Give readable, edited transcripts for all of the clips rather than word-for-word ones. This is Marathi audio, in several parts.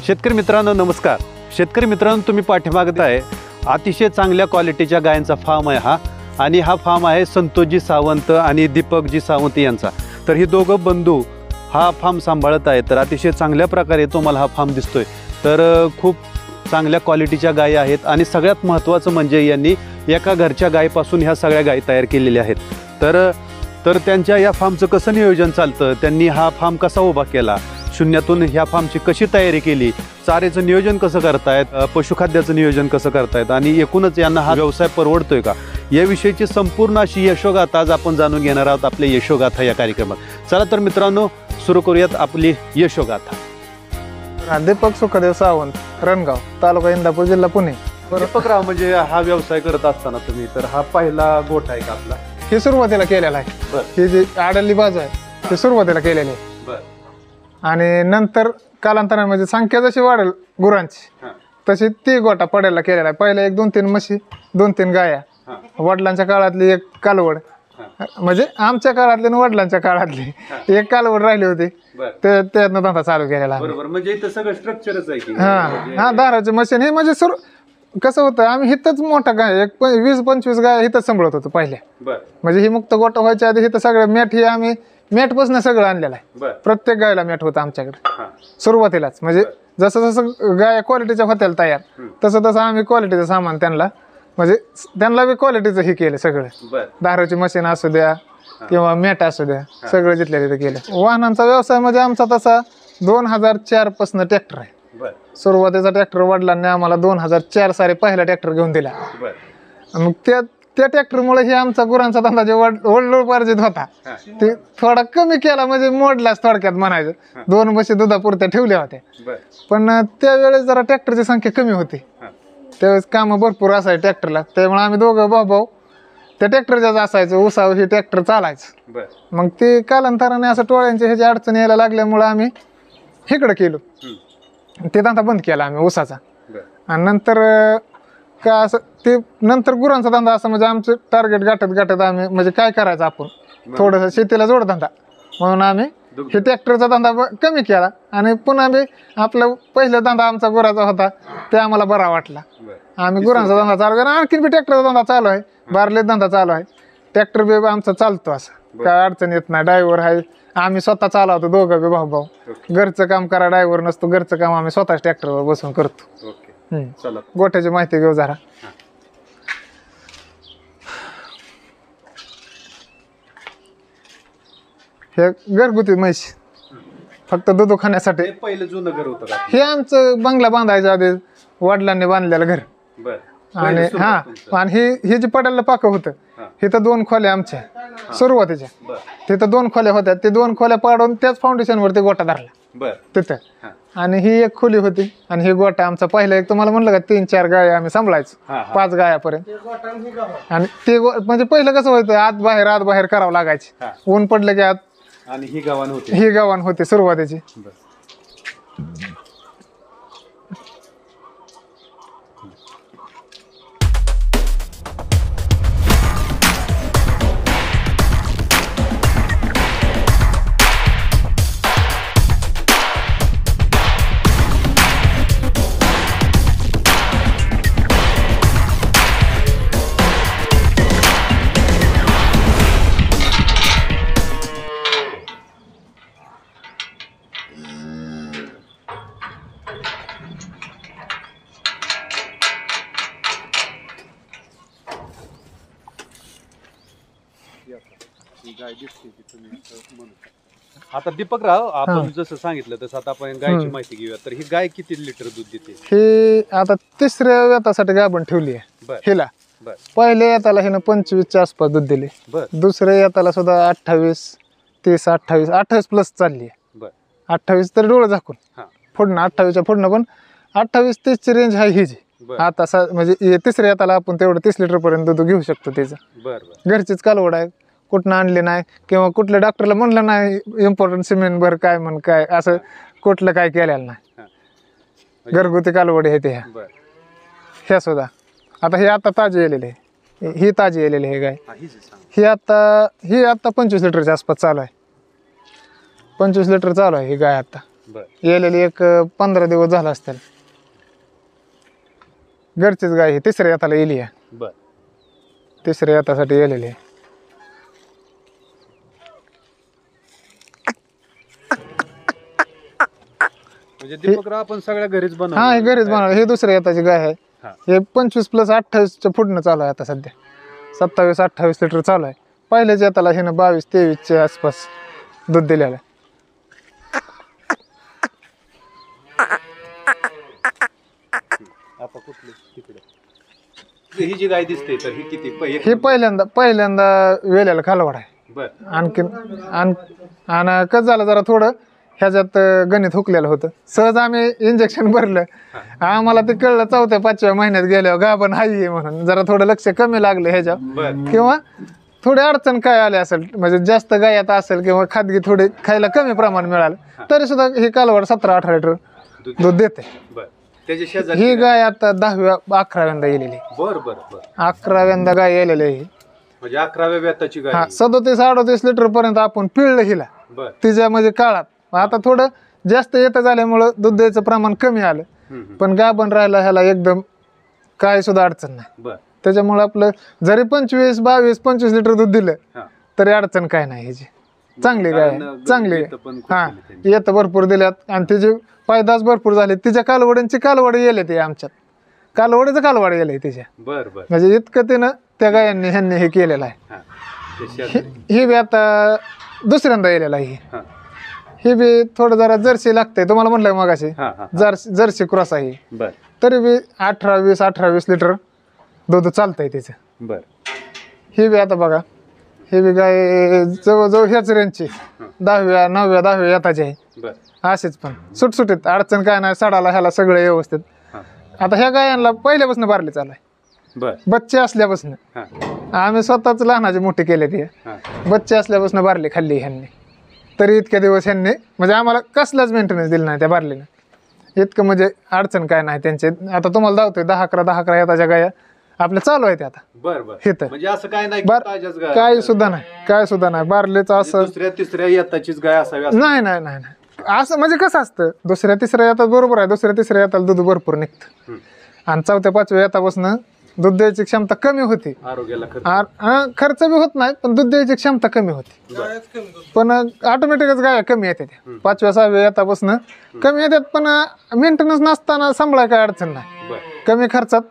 शेतकरी मित्रांनो नमस्कार. शेतकरी मित्रांनो, तुम्ही पाठीमागत आहे अतिशय चांगल्या क्वालिटीच्या गायांचा फार्म आहे हा. आणि हा फार्म आहे संतोषजी सावंत आणि दीपकजी सावंत यांचा. तर ही दोघं बंधू हा फार्म सांभाळत आहेत. तर अतिशय चांगल्या प्रकारे तुम्हाला हा फार्म दिसतोय. तर खूप चांगल्या क्वालिटीच्या गायी आहेत आणि सगळ्यात महत्त्वाचं म्हणजे यांनी एका घरच्या गायीपासून ह्या सगळ्या गायी तयार केलेल्या आहेत. तर त्यांच्या या फार्मचं कसं नियोजन चालतं, त्यांनी हा फार्म कसा उभा केला, शून्यातून ह्या फार्मची कशी तयारी केली, चाऱ्याचं नियोजन कसं करतायत, पशुखाद्याचं नियोजन कसं करतायत आणि एकूणच यांना हा व्यवसाय परवडतोय का, याविषयीची संपूर्ण अशी यशोगाथा आज आपण जाणून घेणार आहोत आपल्या यशोगाथा या कार्यक्रमात. चला तर मित्रांनो, सुरू करूयात आपली यशोगाथा. दीपक सुखदेव सावंत, रणगाव, तालुका इंदापूर, जिल्हा पुणे. दीपकराव, म्हणजे हा व्यवसाय करत असताना तुम्ही, तर हा पहिला गोठा आहे का आपला? हे सुरुवातीला केलेला आहे. ही जी आडली बाजू आहे ती सुरुवातीला केलेली आहे. आणि नंतर कालांतराने म्हणजे संख्या जशी वाढेल गुरांची तशी ती गोठा पडायला केलेला आहे. पहिले 1-2-3 म्हशी, 2-3 गाया, वडिलांच्या काळातली एक कालवड, म्हणजे आमच्या काळातली आणि वडिलांच्या काळातली एक कालवड राहिली होती, त्यातनं धंदा चालू केलेला. बरोबर, म्हणजे इथं सगळं स्ट्रक्चरच आहे की? हा, दाराची मशीन हे म्हणजे कसं होतं, आम्ही हिथंच मोठा गाय 20-25 गाय हिथंच सांभाळत होतो पहिल्या. म्हणजे ही मुक्त गोठा व्हायच्या आधी हिथं सगळं मॅट, ही आम्ही मॅटपासून सगळं आणलेलं आहे. प्रत्येक गायला मॅट होतं आमच्याकडे सुरुवातीलाच. म्हणजे जसं जसं गाय क्वालिटीच्या होत्या तयार, तसं तसं आम्ही क्वालिटीचं सामान त्यांना, म्हणजे त्यांना बी क्वालिटीचं हे केलं सगळं. दारूची मशीन असू द्या किंवा मॅट असू द्या, सगळं जिथल्या तिथे केलं. वाहनांचा व्यवसाय म्हणजे आमचा तसा 2004 पासून ट्रॅक्टर आहे. सुरुवातीचा ट्रॅक्टर वडिलांनी आम्हाला 2004 साली पहिला ट्रॅक्टर घेऊन दिला. मग त्या ट्रॅक्टरमुळे हे आमचा गुरांचा धंदा जे वडिलोपार्जित होता ते थोडा कमी केला, म्हणजे मोडलाच थोडक्यात म्हणायचं. 2 म्हशी दुधापुरत्या ठेवल्या होत्या, पण त्यावेळेस जरा ट्रॅक्टरची संख्या कमी होती. त्यावेळेस कामं भरपूर असायची ट्रॅक्टरला, त्यामुळे आम्ही दोघं भाऊ त्या ट्रॅक्टरच्याच असायचं. उसाव हे ट्रॅक्टर चालायचं. मग ते कालांतराने असं टोळ्यांची ह्याची अडचणी यायला लागल्यामुळे आम्ही इकडं केलो, ते धंदा बंद केला आम्ही उसाचा. आणि नंतर का असं ते नंतर गुरांचा धंदा असं, म्हणजे आमचं टार्गेट गाठत आम्ही म्हणजे काय करायचं आपण, थोडंसं शेतीला जोडधंदा म्हणून आम्ही हे ट्रॅक्टरचा धंदा कमी केला. आणि पुन्हा बी आपला पहिला धंदा आमचा गुराचा होता, ते आम्हाला बरा वाटला. आम्ही गुरांचा धंदा चालू केला. आणखीन बी ट्रॅक्टरचा धंदा चालू आहे, बारलेच धंदा चालू आहे. ट्रॅक्टर बी आमचा चालतो, असं काय अडचण येत नाही. ड्रायव्हर आहे, आम्ही स्वतः चालवतो दोघं बी भाऊ. घरचं काम करा, ड्रायव्हर नसतो, घरचं काम आम्ही स्वतःच ट्रॅक्टरवर बसून करतो. गोठ्याची माहिती घेऊ जरा. हे घरगुती म्हैस, फक्त दूध खाण्यासाठी. पहिलं जुनं घर होतं का हे आमचं बंगला बांधायच्या आधी वडिलांनी बांधलेलं घर. आणि आणि हे जे पडायला पाक होतं, इथं 2 खोल्या आमच्या सुरुवातीच्या, तिथं 2 खोल्या होत्या. ते 2 खोल्या पाडून त्याच फाउंडेशन वरती गोठा धरला तिथं. आणि ही एक खोली होती आणि ही गोठा आमचा पहिला. एक तुम्हाला म्हणलं का 3-4 गाय आम्ही सांभाळायचो, 5 गायापर्यंत. आणि ते म्हणजे पहिलं कसं व्हायचं, आत बाहेर करावं लागायचे. ऊन पडलं की आत. आणि ही गव्हाण होती सुरुवातीची. आता दीपकराव, आपण जसं सांगितलं तसं आता आपण गायची माहिती घेऊया. तर ही गाय किती लिटर दूध देते? ही आता 3ऱ्या वेतासाठी गाभण ठेवली आहे हिला. पहिल्या येताला हिनं 25च्या आसपास दूध दिले. दुसऱ्या येताला सुद्धा 28, 30, 28 प्लस चालली आहे. 28 तर डोळं झाकून फोडणं, 28च्या फोडणं, पण 28-30 ची रेंज आहे हिची आता. म्हणजे 3ऱ्या येताला आपण तेवढं 30 लिटर पर्यंत दूध घेऊ शकतो त्याचं. घरचीच कालवड आहे, कुठनं आणले नाही किंवा कुठल्या डॉक्टरला म्हणलं नाही इम्पॉर्टंट सिमेंट भर काय म्हण काय असं कुठलं काय केलेलं नाही. घरगुती कालवडी आहे ते ह्या सुद्धा. आता हे आता ताजी येलेले, ही ताजी येलेली आहे गाय. ही आता 25 लिटरच्या आसपास चालू आहे. 25 लिटर चालू आहे ही गाय आता. येलेली एक 15 दिवस झाला असतील. घरचीच गाय ही तिसऱ्या येताला येली आहे. तिसऱ्या येतासाठी येलेली आहे. म्हणजे दीपकराव आपण सगळ्या घरीच बनवतो. हा, हे घरीच बनवलं. हे दुसऱ्या येताची गाय आहे. हे 25 + 28 फुटणं चालू आहे आता सध्या. 27-28 लिटर चालू आहे. पहिल्याच येताला हे 22-23 आसपास दूध दिलेलं आहे. ही जी गाय दिसते तर ही किती हे पहिल्यांदा वेल्याला कालवड आहे. आणखीन आणि कसं झालं, जरा थोडं ह्याच्यात गणित हुकलेलं होतं. सहज आम्ही इंजेक्शन भरलं. आम्हाला ते कळलं 4-5व्या महिन्यात गेल्यावर गाभण हाई म्हणून. जरा थोडं लक्ष कमी लागलं ह्याच्यावर, किंवा थोडी अडचण काय आली असेल, म्हणजे जास्त गायात असेल किंवा खादगी थोडी खायला कमी प्रमाण मिळालं, तरी सुद्धा ही कालवड 17-18 लिटर दूध देते. ही गाय आता 10व्या-11व्यांदा येलेली. 11व्यांदा गाय येलेली आहे. म्हणजे 11व्या व्यताची गाय. 37-38 लिटर पर्यंत आपण पिळलं हिला तिच्या म्हणजे काळात. आता थोडं जास्त येतं झाल्यामुळं दूध द्यायचं प्रमाण कमी आलं, पण गाभण राहिला ह्याला एकदम काय सुद्धा अडचण नाही. त्याच्यामुळे आपलं जरी 25, 22, 25 लिटर दूध दिलं तरी अडचण काय नाही. ह्याची चांगली गाय, चांगली. हा, येतं भरपूर दिल्यात आणि तिची पैदास भरपूर झाली. तिच्या कालवड्यांची कालवड गेले ते आमच्यात. कालवडीचं कालवड गेलंय तिच्या. म्हणजे इतकं तिनं त्या गायांनी ह्यांनी हे केलेलं आहे. ही बी आता दुसऱ्यांदा येलेला आहे. ही बी थोडं जरा जर्सी लागते. तुम्हाला म्हणलंय मगाशी जर्सी क्रॉस आहे. तरी बी 18-20 लिटर दूध चालतंय तिचं. ही बी आता बघा, ही बी गाय जवळजवळ ह्याच रेंजची 10व्या, 9व्या, 10व्या येताची आहे. असेच पण सुटसुटीत, अडचण काय नाही. सडाला ह्याला सगळं व्यवस्थित. आता ह्या गायांना पहिल्यापासून बारली चालू आहे. बच्चे असल्यापासून आम्ही स्वतःच लहानाची मोठी केले. ती बच्चे असल्यापासून बारली खाल्ली ह्यांनी. तरी इतक्या दिवस ह्यांनी म्हणजे आम्हाला कसलाच मेंटेनन्स दिलं नाही त्या बारलीनं. इतकं म्हणजे अडचण काय नाही त्यांचे. आता तुम्हाला दावतोय 10-11 येताच्या गाया आपल्या चालू आहेत आता. म्हणजे असं काय नाही, काय सुद्धा नाही, काय सुद्धा नाही. बारलेचं असं दुसऱ्या-तिसऱ्या येताचीच गाय असावी नाही. नाही नाही नाही असं म्हणजे कसं असतं, 2ऱ्या-तिसऱ्या येतात बरोबर आहे. 2ऱ्या-तिसऱ्या येताला दूध भरपूर निघतं आणि 4व्या-5व्या येतापासून दूध द्यायची क्षमता कमी होती. आरोग्याला खर्च बी होत नाही, पण दूध द्यायची क्षमता कमी होती. पण ऑटोमॅटिकच गाय कमी येते. 5व्या-6व्या येतापासून कमी येतात, पण मेंटेनन्स नसताना सांभाळाय काय अडचण नाही. कमी खर्चात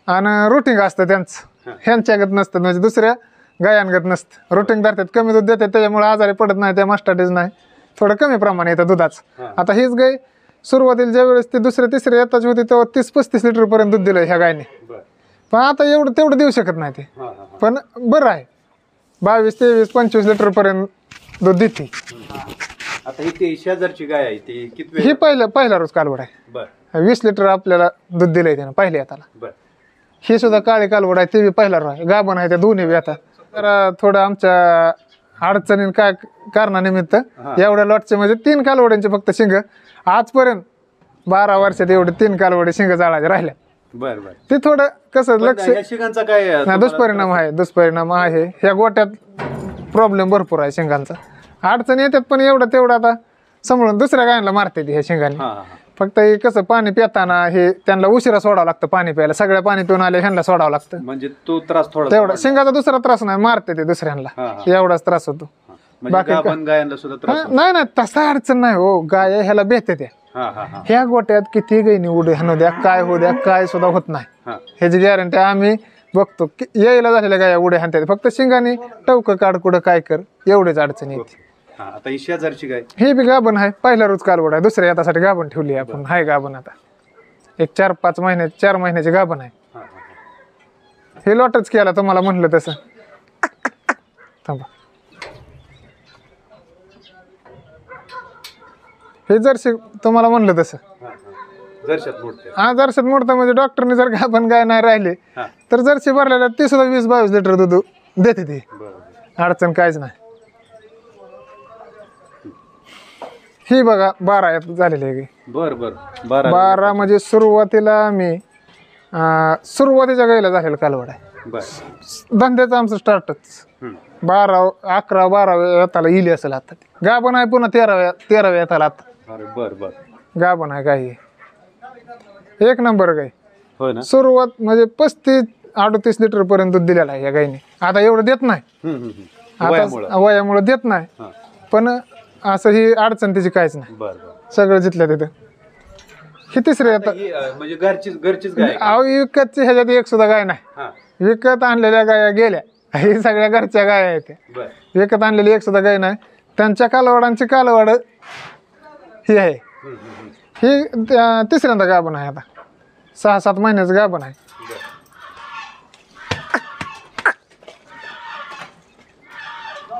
आणि रुटीन असतं त्यांचं. ह्यांच्यागत नसतं, म्हणजे दुसऱ्या गायांगत नसतं. रुटीन धरतात, कमी दूध देतात, त्याच्यामुळे आजारी पडत नाही. त्या मास्टाटेज नाही, थोडं कमी प्रमाण येतं दुधाचं. आता हीच गाय सुरुवातीला ज्या वेळेस ती 2ऱ्या-तिसऱ्या येताची होती तेव्हा 30-35 लिटर पर्यंत दूध दिलं ह्या गायने. पण आता तेवढं देऊ शकत नाही ते. पण बरं आहे, 22-23-25 लिटर पर्यंत दूध देते. आता ही शेजारची गाय आहे ती किती? ही पहिला रोज कालवड आहे. 20 लिटर आपल्याला दूध दिलंय त्यानं पहिल्या येताला. ही सुद्धा काळी कालवड आहे, ती बी पहिला रोज आहे. गाभण आहे त्या दोन्ही बी. आता तर थोडं आमच्या अडचणी काय कारणानिमित्त एवढ्या लॉटचे म्हणजे 3 कालवड्यांचे फक्त शिंग आजपर्यंत 12 वर्षात एवढे 3 कालवडे शिंग जाळायचे राहिल्या. ते थोडं कसं लक्ष काय दुष्परिणाम आहे. ह्या गोट्यात प्रॉब्लेम भरपूर आहे शिंगांचा. अडचणी येतात, पण तेवढं आता सांभाळून दुसऱ्या गायांना मारते ह्या शिंगाने. फक्त हे कसं पाणी पिताना हे त्यांना उशिरा सोडावं लागतं पाणी प्यायला. सगळ्या पाणी पिऊन आले ह्यांना सोडावं लागतं. म्हणजे तो त्रास थोडा तेवढा शिंगाचा दुसरा त्रास नाही, मारते ते दुसऱ्यांना, एवढाच त्रास होतो. बाकी नाही तसा अडचण नाही हो. गाय ह्याला भेटते त्या. ह्या गोट्यात किती गैनी उडे हाणू द्या, काय हो द्या, काय सुद्धा होत नाही. ह्याची गॅरंटी आम्ही बघतो. यायला झालेल्या गाया उडे हाणतात, फक्त शिंगाने टवकं काढ कुठं काय कर, एवढेच अडचण येते. आता ही शेजारची गाय हे बी गाभण आहे. पहिला रोज कालवड आहे. 2ऱ्या येतासाठी गाभण ठेवली आपण. हाय गाभण आता एक 4-5 महिन्याची गाभण आहे. हे लॉटच केला तुम्हाला म्हणलं तसं. थांबा, हे जर्सी तुम्हाला म्हणलं तसं जर्शात मोडतं. म्हणजे डॉक्टरने जर गाभण गाय नाही राहिले तर जर्सी भरलेल्या ती सुद्धा 20-22 लिटर दूध देते. ती अडचण काहीच नाही. ही बघा 12 झालेली आहे. 12 म्हणजे सुरुवातीला आम्ही सुरुवातीच्या गायला झालेलं कालवड आहे. धंद्याचं आमचं स्टार्टच 11-12 येताला इली असेल. आता गाभण आहे, पुन्हा 13व्या येताला आता अरे बर बर. गाभण आहे गाई, एक नंबर गाई. होय ना. सुरुवात म्हणजे 35-38 लिटर पर्यंत दूध दिलेलं आहे या गाईने. आता एवढं देत नाही, आता वयामुळे देत नाही, पण असं ही अडचण तिची काहीच नाही. बर बर. सगळं जिथल्या तिथं. ही तिसरी आता म्हणजे घरचीच गाय. अहो विकतची ह्याच्यात एक सुद्धा गाय नाही. विकत आणलेल्या गाया गेल्या, ही सगळ्या घरच्या गाय आहेत त्या. विकत आणलेली एक सुद्धा गाय नाही. त्यांच्या कालवडांची कालवड ही आहे. ही तिसऱ्यांदा गाभण आहे, आता 6-7 महिन्याचं गाभण आहे.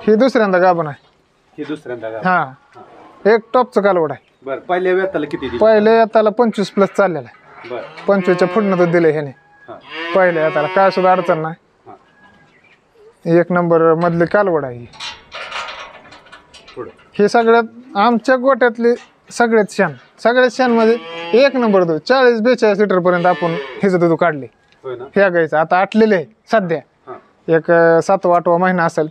ही दुसऱ्यांदा गाभण आहे. ही दुसऱ्यांदा. हा, एक टॉपचं कालवड आहे. बर. पहिल्या वेताला किती दिली? पहिल्या येताला 25+ चाललेला आहे. बर. 25च्या पुढनं दूध दिलं ह्याने. पहिल्या येताला काय सुद्धा अडचण नाही. एक नंबर मधली कालवड आहे. हे सगळ्यात आमच्या गोट्यातली सगळ्यात शान मध्ये एक नंबर दूध. 40-42 लिटर पर्यंत आपण हिचं दूध काढले ह्या गाईचं. आता आटलेले आहे सध्या, एक 7वा-8वा महिना असेल,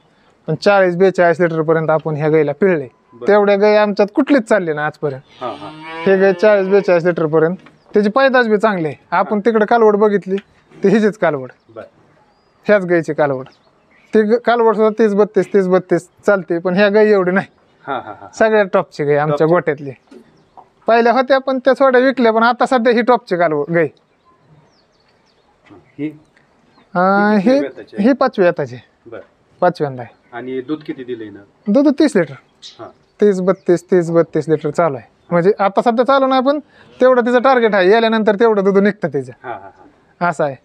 पण 40-42 लिटर पर्यंत आपण ह्या गाईला पिळले. तेवढ्या गाई आमच्यात कुठलीच चालली ना आजपर्यंत. हे गाई 40-42 लिटर पर्यंत. त्याची पैदास बी चांगली आहे. आपण तिकडे कालवड बघितली, ती हिचीच कालवड, ह्याच गाईची कालवड. ती कालवड सुद्धा 30-32 चालते, पण ह्या गाई एवढी नाही. सगळ्यात टॉपची गाई आमच्या गोट्यातली. पहिल्या होत्या पण त्या थोड्या विकल्या, पण आता सध्या ही टॉपची कालवड गाई. ही 5व्या येताची, 5व्यांदा आहे. आणि दूध किती दिले ना? दूध 30 लिटर. 30-32 लिटर चालू आहे. म्हणजे आता सध्या चालू नाही, पण तेवढं तिचं टार्गेट आहे. याल्यानंतर तेवढं दूध निघतं तिचं, असं आहे.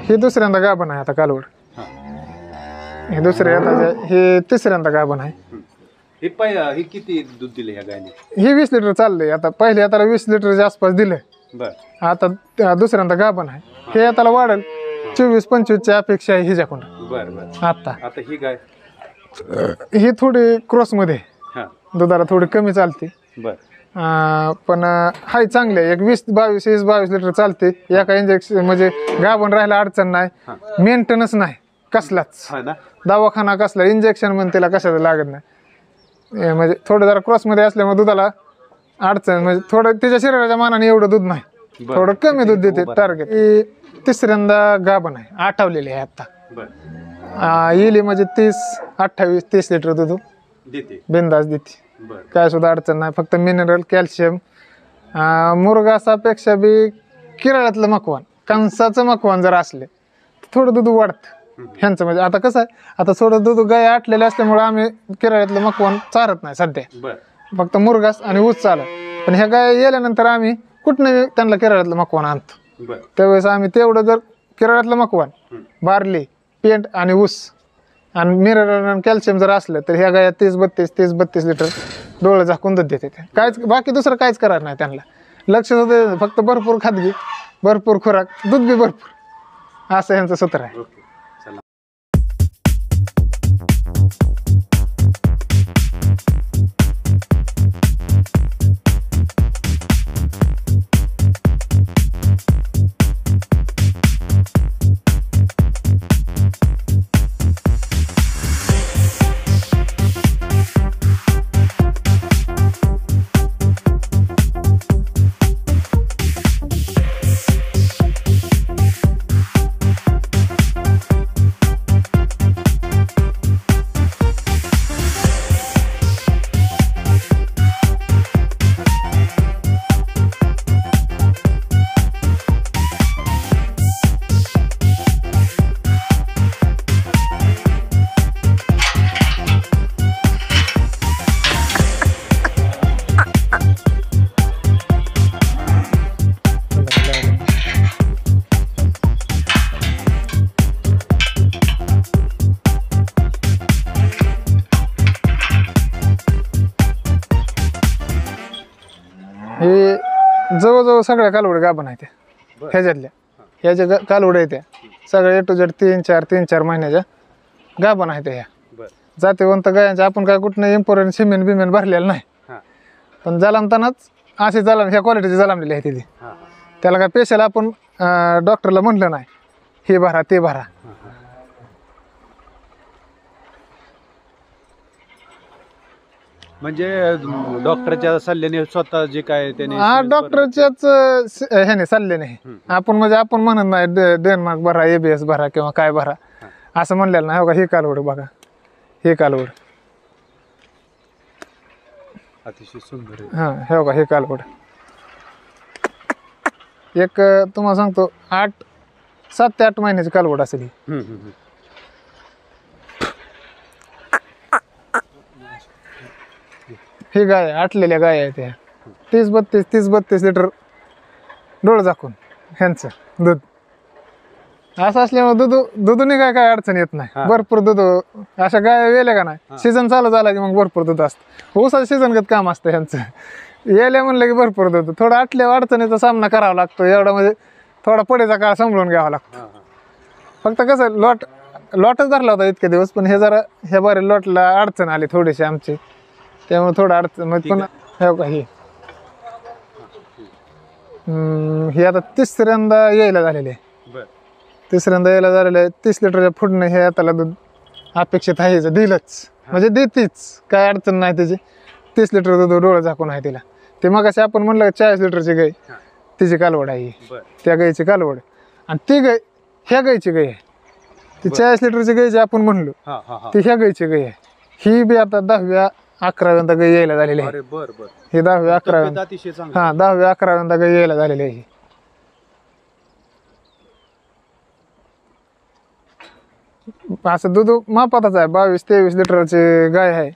ही दुसऱ्यांदा गाभण आहे आता कालवड. हे दुसऱ्या येताचे, हे तिसऱ्यांदा गाभण आहे. हे किती दूध दिले ह्या गायने? ही 20 लिटर चाललंय आता. पहिल्या आता 20 लिटरच्या आसपास दिलं. आता दुसऱ्यांदा गाभण आहे. हे आता वाढेल 24-25ची अपेक्षा आहे हिच्याकडून. आता ही गाय ही थोडी क्रॉस मध्ये दुधाला थोडी कमी चालते, पण हाय चांगले. एक 20-22 लिटर चालते. एका इंजेक्शन म्हणजे गाभण राहायला अडचण नाही, मेंटेनन्स नाही कसलाच, दवाखाना कसला, इंजेक्शन म्हणून त्याला कशाला लागत नाही. म्हणजे थोडं जरा क्रॉस मध्ये असल्यामुळे दुधाला अडचण, म्हणजे थोडं तिच्या शरीराच्या मानाने एवढं दूध नाही, थोडं कमी दूध देते. टार्गेट तिसऱ्यांदा गाभण आहे, आठवलेली आहे आता. येली म्हणजे 30-28-30 लिटर दूध बिंदास देते, काय सुद्धा अडचण नाही. फक्त मिनरल, कॅल्शियम, मुरगासापेक्षा बी किराळ्यातलं मकवान, कंसाचं मकवान जर असले थोडं दूध वाढतं ह्यांचं. म्हणजे आता कसं आहे, आता थोडं दूध गाय आटलेले असल्यामुळे आम्ही किराळ्यातलं मकवान चारत नाही सध्या, फक्त मुरगास आणि ऊस चालत. पण ह्या गाय गेल्यानंतर आम्ही कुठनं त्यांना किराळ्यातलं मकवान आणतो. त्यावेळेस आम्ही तेवढं जर किराळ्यातलं मकवान, बार्ली, पेंट आणि ऊस आणि मिनरल आणि कॅल्शियम जर असलं तर ह्या गाया 30-32 लिटर डोळं झाकून दूध देते. काहीच बाकी दुसरं काहीच करायचं नाही त्यांना. लक्ष होते फक्त भरपूर खादगी, भरपूर खुराक, दूध बी भरपूर, असं यांचं सूत्र आहे. हे जवळजवळ सगळ्या कालवड गाभण आहेत ह्याच्यातल्या. ह्या ज्या कालवड आहेत त्या सगळ्या A to Z 3-4 महिन्याच्या गाभण आहेत ह्या. जातीवंत गायांच्या आपण काय कुठनं इम्पोर्टंट सिमेंट बिमेंट भरलेलं नाही, पण जलमतानाच असे जलम ह्या क्वालिटीचे जलमलेले आहेत तिथे. त्याला काय पेशल आपण डॉक्टरला म्हटलं नाही हे भरा ते भरा. म्हणजे डॉक्टरच्या सल्ल्याने स्वतः जे काय त्याने हा डॉक्टरच्याच ह्याने सल्ले नाही. आपण म्हणजे आपण म्हणत नाही डेन्मार्क भरा, ABS भरा किंवा काय भरा असं म्हणलेलं नाही. हो का, ही कालवड बघा, ही कालवड अतिशय सुंदर आहे. हा हे बघा, हे कालवड एक तुम्हाला सांगतो 7 ते 8 महिन्याची कालवड असेल ही. ही गाय आटलेल्या गाय आहेत ह्या. 30-32 लिटर डोळ झाकून ह्यांचं दूध असं असल्यामुळे दुधून काय अडचण येत नाही. भरपूर दूध अशा गाय वेल्या का नाही, सीझन चालू झाला की मग भरपूर दूध असतं. ऊसाचं सीझन गत काम असतं ह्यांचं. येल्या म्हणलं की भरपूर दूध. थोडं आटल्या अडचणीचा सामना करावा लागतो. एवढा म्हणजे थोडा पुढेचा काळ सांभाळून घ्यावा लागतो. फक्त कसं लॉटच धरला होता इतके दिवस, पण हे जरा ह्या बारे लॉटला अडचण आली थोडीशी आमची, त्यामुळे थोडं अडचण म्हणजे. पण हे का हे आता तिसऱ्यांदा यायला झालेले आहे. 30 लिटरच्या फुडणं हे आताला दूध अपेक्षित आहे. दिलंच म्हणजे देतीच, काय अडचण नाही त्याची. 30 लिटर दूध डोळं झाकून आहे तिला. ते मग असे आपण म्हणलं 40 लिटरची गाय, तिची कालवड आहे त्या गायची कालवड. आणि ती गाय ह्या गायची गाय आहे. ती 40 लिटरची गाय जी आपण म्हणलो ती ह्या गायची गाय आहे. ही बी आता 10व्या-11व्यांदा गाय यायला झालेली आहे. ही 10व्या-11व्या 10व्या-11व्यांदा गाय यायला झालेली आहे. असं दूध मापातच आहे. 22-23 लिटरची गाय आहे.